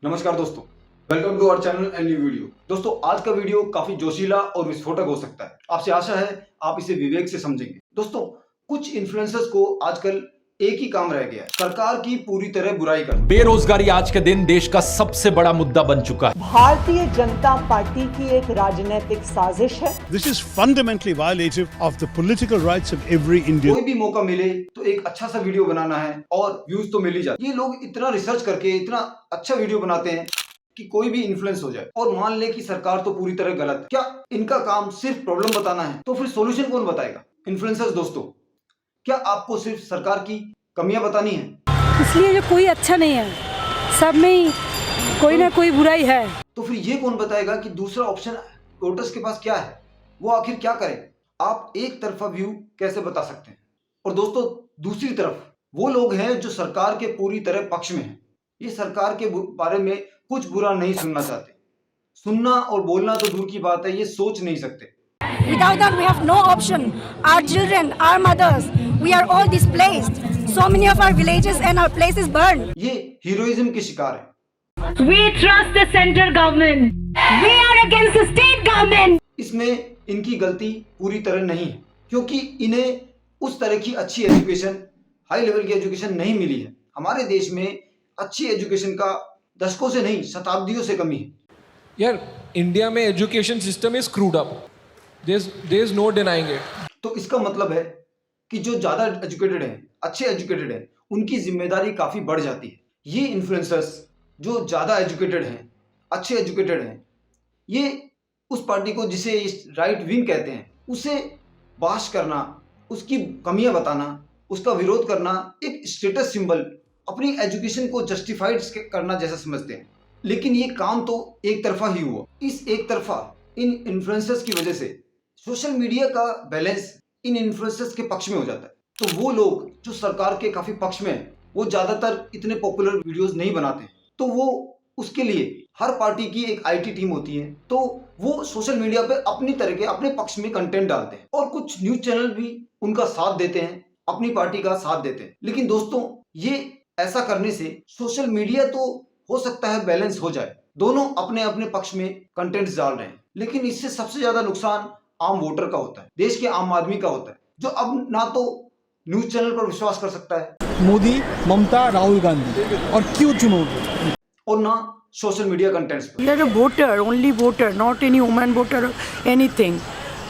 नमस्कार दोस्तों, welcome to our channel and new video. दोस्तों, आज का वीडियो काफी जोशीला और विस्फोटक हो सकता है। आपसे आशा है आप इसे विवेक से समझेंगे। दोस्तों, कुछ इन्फ्लुएंसर्स को आजकल एक ही काम रह गया है, सरकार की पूरी तरह बुराई करना। बेरोजगारी आज के दिन देश का सबसे बड़ा मुद्दा बन चुका है। भारतीय जनता पार्टी की एक राजनीतिक साजिश है। This is fundamentally violative of the political rights of every Indian. कोई भी मौका मिले तो एक अच्छा सा वीडियो बनाना है और व्यूज तो मिल ही जाते। ये लोग इतना रिसर्च करके इतना अच्छा वीडियो बनाते हैं कि कोई भी इन्फ्लुएंस हो जाए और मान ले कि सरकार तो पूरी तरह गलत है। क्या इनका काम सिर्फ प्रॉब्लम बताना है? तो फिर सॉल्यूशन कौन बताएगा? इन्फ्लुएंसर्स। दोस्तों, क्या आपको सिर्फ सरकार की कमियां बतानी है? इसलिए जो कोई अच्छा नहीं है, सब में ही कोई ना कोई बुराई है। तो फिर ये कौन बताएगा कि दूसरा ऑप्शन वोटर्स के पास क्या है, वो आखिर क्या करे? आप एक तरफा व्यू कैसे बता सकते हैं? और दोस्तों, दूसरी तरफ वो लोग हैं जो सरकार के पूरी तरह पक्ष में हैं। ये सरकार के बारे में कुछ बुरा नहीं सुनना चाहते। सुनना और बोलना तो दूर की बात है, ये सोच नहीं सकते। Without that, we have no option. Our children, our mothers, we are all displaced. So many of our villages and our places burned. ये हीरोइज्म के शिकार है। We trust the central government. We are against the state government. इसमें इनकी गलती पूरी तरह नहीं है, क्योंकि इन्हें उस तरह की अच्छी एजुकेशन, हाई लेवल की एजुकेशन नहीं मिली है। हमारे देश में अच्छी एजुकेशन का दशकों से नहीं, शताब्दियों से कमी है। यार, इंडिया में education system is screwed up, there is no denying it. तो इसका मतलब है कि जो ज्यादा एजुकेटेड हैं, अच्छे एजुकेटेड हैं, उनकी जिम्मेदारी काफी बढ़ जाती है। ये इन्फ्लुएंसर्स जो ज्यादा एजुकेटेड हैं, अच्छे एजुकेटेड हैं, ये उस पार्टी को जिसे राइट विंग कहते हैं, उसे बाश करना, उसकी कमियां बताना, उसका विरोध करना एक स्टेटस सिंबल, अपनी एजुकेशन को जस्टिफाइड करना जैसा समझते हैं। लेकिन ये काम तो एक तरफा ही हुआ। इस एक तरफा इन इन्फ्लुएंसर्स की वजह से सोशल मीडिया का बैलेंस इन इन्फ्लुएंसर्स के पक्ष में हो जाता है। तो वो लोग जो सरकार के काफी पक्ष में हैं, वो ज्यादातर इतने पॉपुलर वीडियोस नहीं बनाते। तो वो उसके लिए हर पार्टी की एक आईटी टीम होती है, तो वो सोशल मीडिया पे अपनी तरह के अपने पक्ष में कंटेंट डालते हैं और कुछ न्यूज चैनल भी उनका साथ देते हैं, अपनी पार्टी का साथ देते हैं। लेकिन दोस्तों, ये ऐसा करने से सोशल मीडिया तो हो सकता है बैलेंस हो जाए, दोनों अपने अपने पक्ष में कंटेंट्स डाल रहे हैं, लेकिन इससे सबसे ज्यादा नुकसान आम वोटर का होता है, देश के आम आदमी का होता है, जो अब ना तो न्यूज चैनल पर विश्वास कर सकता है मोदी, ममता, राहुल गांधी, और क्यों चुनोगे, और ना सोशल मीडिया कंटेंट्स पर। We are a voter, only voter, not any woman voter or anything.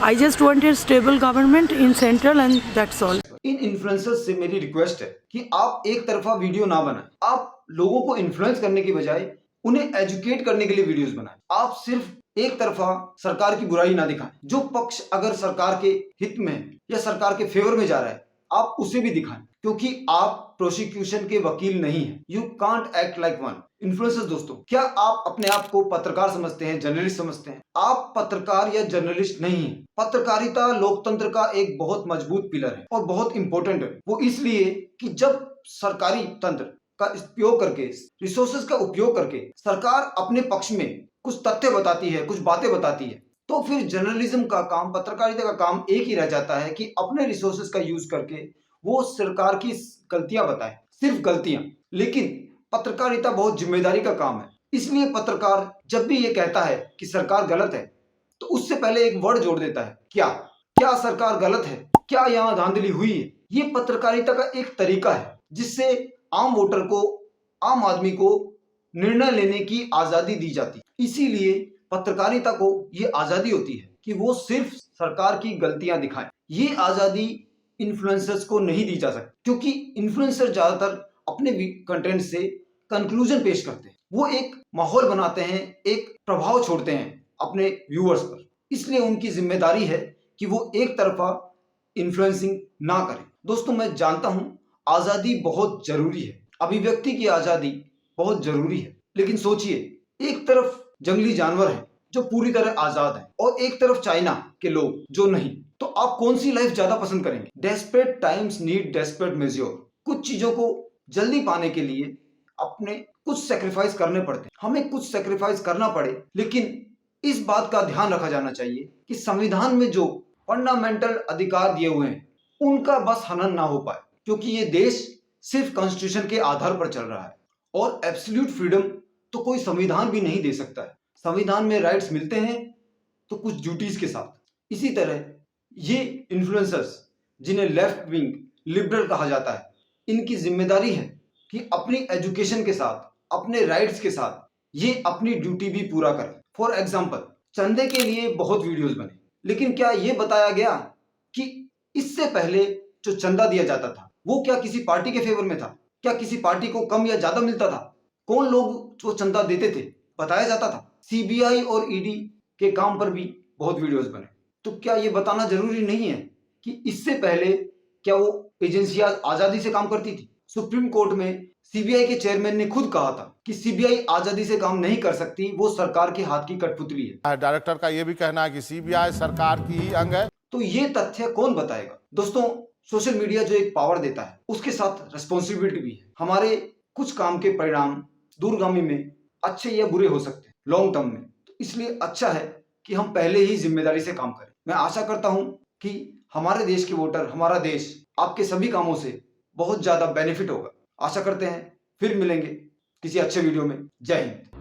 I just want a stable government in central and that's all. In influencers से मेरी रिक्वेस्ट है कि आप एक तरफा वीडियो ना बनाएं। आप लोगों को इन्फ्लुएंस करने की बजाय उन्हें एजुकेट करने के लिए वीडियोस बनाएं। आप सिर्फ एक तरफा सरकार की बुराई ना दिखाएं। जो पक्ष अगर सरकार के हित में या सरकार के फेवर में जा रहा है, आप उसे भी दिखाएं, क्योंकि आप प्रोसिक्यूशन के वकील नहीं हैं। You can't act like one. Influencers. दोस्तों, क्या आप अपने आप को पत्रकार समझते हैं, जर्नलिस्ट समझते हैं? आप पत्रकार या जर्नलिस्ट नहीं हैं। पत्रकारिता लोकतंत्र का एक बहुत मजबूत पिलर है और बहुत इंपॉर्टेंट है। वो इसलिए कि जब सरकारी तंत्र का उपयोग करके, रिसोर्सेज का उपयोग करके सरकार अपने पक्ष में कुछ तथ्य बताती है, कुछ बातें बताती है, तो फिर जर्नलिज्म का काम, पत्रकारिता का काम एक ही रह जाता है कि अपने रिसोर्सेज का यूज करके वो सरकार की गलतियां बताए, सिर्फ गलतियां। लेकिन पत्रकारिता बहुत जिम्मेदारी का काम है। इसलिए पत्रकार जब भी ये कहता है कि सरकार गलत है, तो उससे पहले एक वर्ड जोड़ देता है, क्या सरकार गलत है, क्या यहाँ धांधली हुई है। ये पत्रकारिता का एक तरीका है जिससे आम वोटर को, आम आदमी को निर्णय लेने की आजादी दी जाती है। इसीलिए पत्रकारिता को ये आजादी होती है कि वो सिर्फ सरकार की गलतियां दिखाएं। ये आजादी इन्फ्लुएंसर्स को नहीं दी जा सकती, क्योंकि इन्फ्लुएंसर ज्यादातर अपने कंटेंट से कंक्लूजन पेश करते हैं। वो एक माहौल बनाते हैं, एक प्रभाव छोड़ते हैं अपने व्यूअर्स पर। इसलिए उनकी जिम्मेदारी है कि वो एक तरफा इन्फ्लुएंसिंग ना करें। दोस्तों, मैं जानता हूं आजादी बहुत जरूरी है, अभिव्यक्ति की आजादी बहुत जरूरी है, लेकिन सोचिए, एक तरफ जंगली जानवर है जो पूरी तरह आजाद है और एक तरफ चाइना के लोग जो नहीं, तो आप कौन सी लाइफ ज्यादा पसंद करेंगे? Desperate times need desperate measure. कुछ चीजों को जल्दी पाने के लिए अपने कुछ सेक्रीफाइस करने पड़ते हैं, हमें कुछ सेक्रीफाइस करना पड़े, लेकिन इस बात का ध्यान रखा जाना चाहिए कि संविधान में जो फंडामेंटल अधिकार दिए हुए हैं उनका बस हनन ना हो पाए, क्योंकि ये देश सिर्फ कॉन्स्टिट्यूशन के आधार पर चल रहा है और एब्सोल्यूट फ्रीडम तो कोई संविधान भी नहीं दे सकता है। संविधान में राइट्स मिलते हैं तो कुछ ड्यूटीज के साथ। इसी तरह ये इन्फ्लुएंसर्स जिन्हें लेफ्ट विंग लिबरल कहा जाता है, इनकी जिम्मेदारी है कि अपनी एजुकेशन के साथ, अपने राइट्स के साथ ये अपनी ड्यूटी भी पूरा करें। फॉर एग्जाम्पल, चंदे के लिए बहुत वीडियोस बने, लेकिन क्या ये बताया गया कि इससे पहले जो चंदा दिया जाता था वो क्या किसी पार्टी के फेवर में था? क्या किसी पार्टी को कम या ज्यादा मिलता था? कौन लोग जो चंदा देते थे बताया जाता था? सीबीआई और ईडी के काम पर भी बहुत वीडियोस बने, तो क्या ये बताना जरूरी नहीं है कि इससे पहले क्या वो एजेंसियां आजादी से काम करती थी? सुप्रीम कोर्ट में सीबीआई के चेयरमैन ने खुद कहा था कि सीबीआई आजादी से काम नहीं कर सकती, वो सरकार के हाथ की कठपुतली है। डायरेक्टर का ये भी कहना है कि सीबीआई सरकार की ही अंग है। तो ये तथ्य कौन बताएगा? दोस्तों, सोशल मीडिया जो एक पावर देता है उसके साथ रिस्पॉन्सिबिलिटी भी है। हमारे कुछ काम के परिणाम दूरगामी में अच्छे या बुरे हो सकते हैं लॉन्ग टर्म में, तो इसलिए अच्छा है कि हम पहले ही जिम्मेदारी से काम करें। मैं आशा करता हूं कि हमारे देश के वोटर, हमारा देश आपके सभी कामों से बहुत ज्यादा बेनिफिट होगा। आशा करते हैं फिर मिलेंगे किसी अच्छे वीडियो में। जय हिंद।